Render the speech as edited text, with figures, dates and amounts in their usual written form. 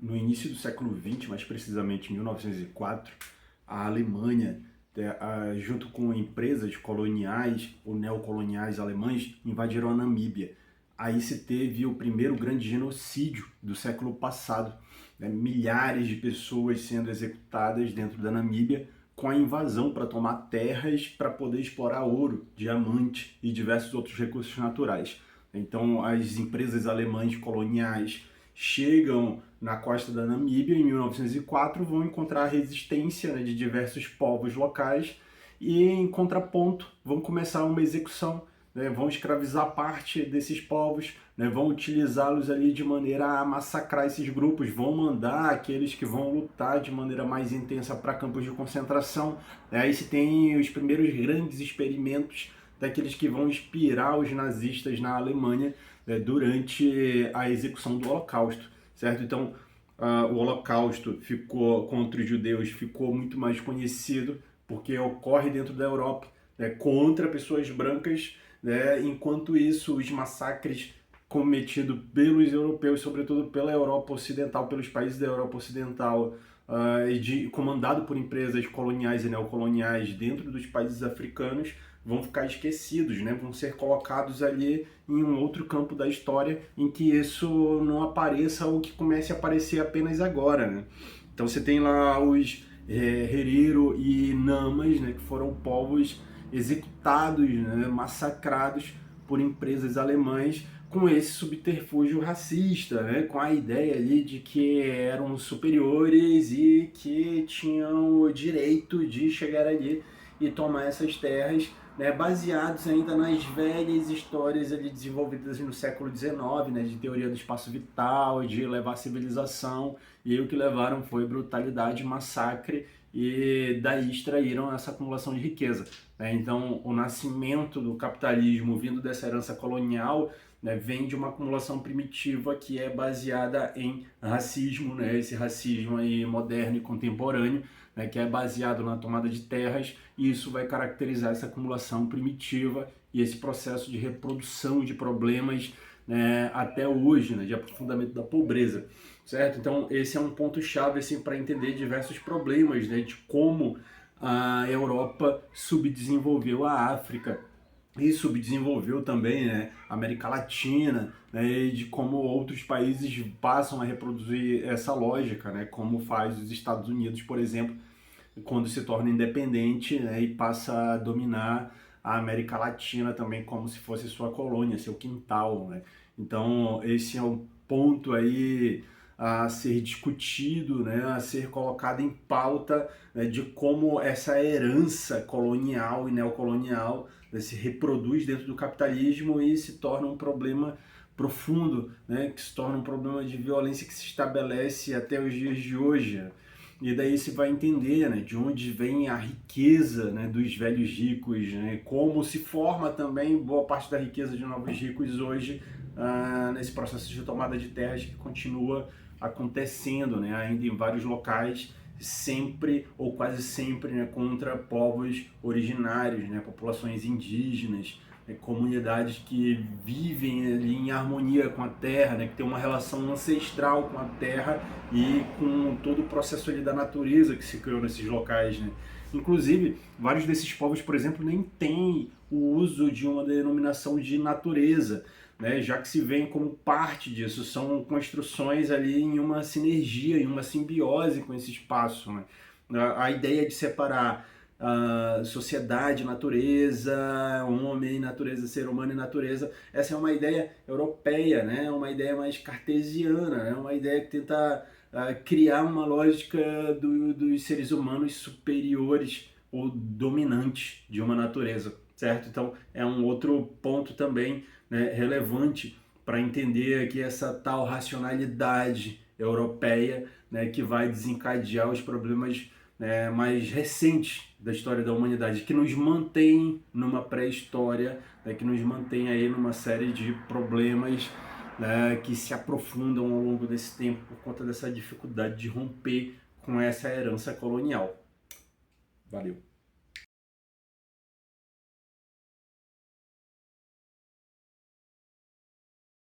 No início do século XX, mais precisamente em 1904, a Alemanha, junto com empresas coloniais ou neocoloniais alemães, invadiram a Namíbia. Aí se teve o primeiro grande genocídio do século passado, né? Milhares de pessoas sendo executadas dentro da Namíbia com a invasão para tomar terras para poder explorar ouro, diamante e diversos outros recursos naturais. Então, as empresas alemãs coloniais chegam na costa da Namíbia em 1904, vão encontrar a resistência, né, de diversos povos locais e, em contraponto, vão começar uma execução, né, vão escravizar parte desses povos, né, vão utilizá-los ali de maneira a massacrar esses grupos, vão mandar aqueles que vão lutar de maneira mais intensa para campos de concentração. Aí se tem os primeiros grandes experimentos daqueles que vão inspirar os nazistas na Alemanha, né, durante a execução do Holocausto, certo? Então, o Holocausto ficou contra os judeus ficou muito mais conhecido porque ocorre dentro da Europa, né, contra pessoas brancas, né, enquanto isso os massacres cometidos pelos europeus, sobretudo pela Europa Ocidental, pelos países da Europa Ocidental, comandado por empresas coloniais e neocoloniais dentro dos países africanos, vão ficar esquecidos, né? Vão ser colocados ali em um outro campo da história em que isso não apareça ou que comece a aparecer apenas agora, né? Então você tem lá os Herero e Namas, né, que foram povos executados, né, massacrados por empresas alemãs com esse subterfúgio racista, né, com a ideia ali de que eram superiores e que tinham o direito de chegar ali e tomar essas terras, né, baseados ainda nas velhas histórias ali desenvolvidas no século XIX, né, de teoria do espaço vital, de levar a civilização, e o que levaram foi brutalidade, massacre, e daí extraíram essa acumulação de riqueza, né? Então, o nascimento do capitalismo vindo dessa herança colonial, né, vem de uma acumulação primitiva que é baseada em racismo, né, esse racismo aí moderno e contemporâneo, né, que é baseado na tomada de terras, e isso vai caracterizar essa acumulação primitiva e esse processo de reprodução de problemas, né, até hoje, né, de aprofundamento da pobreza, certo? Então esse é um ponto-chave assim, para entender diversos problemas, né, de como a Europa subdesenvolveu a África e subdesenvolveu também, né, a América Latina, né, e de como outros países passam a reproduzir essa lógica, né, como faz os Estados Unidos, por exemplo, quando se torna independente, né, e passa a dominar a América Latina também como se fosse sua colônia, seu quintal, né? Então esse é um ponto aí a ser discutido, né, a ser colocado em pauta, né, de como essa herança colonial e neocolonial, né, se reproduz dentro do capitalismo e se torna um problema profundo, né, que se torna um problema de violência que se estabelece até os dias de hoje. E daí você vai entender, né, de onde vem a riqueza, né, dos velhos ricos, né, como se forma também boa parte da riqueza de novos ricos hoje, nesse processo de tomada de terras que continua acontecendo, né, ainda em vários locais, sempre ou quase sempre, né, contra povos originários, né, populações indígenas, né, comunidades que vivem ali em harmonia com a terra, né, que tem uma relação ancestral com a terra e com todo o processo ali da natureza que se criou nesses locais, né? Inclusive, vários desses povos, por exemplo, nem têm o uso de uma denominação de natureza, né? Já que se veem como parte disso, são construções ali em uma sinergia, em uma simbiose com esse espaço, né? A ideia de separar sociedade, natureza, homem, natureza, ser humano e natureza. Essa é uma ideia europeia, né? Uma ideia mais cartesiana, né? Uma ideia que tenta criar uma lógica dos seres humanos superiores ou dominantes de uma natureza, certo? Então é um outro ponto também, né, relevante para entender aqui essa tal racionalidade europeia, né, que vai desencadear os problemas, né, mais recentes da história da humanidade, que nos mantém numa pré-história, né, que nos mantém aí numa série de problemas, né, que se aprofundam ao longo desse tempo por conta dessa dificuldade de romper com essa herança colonial. Valeu!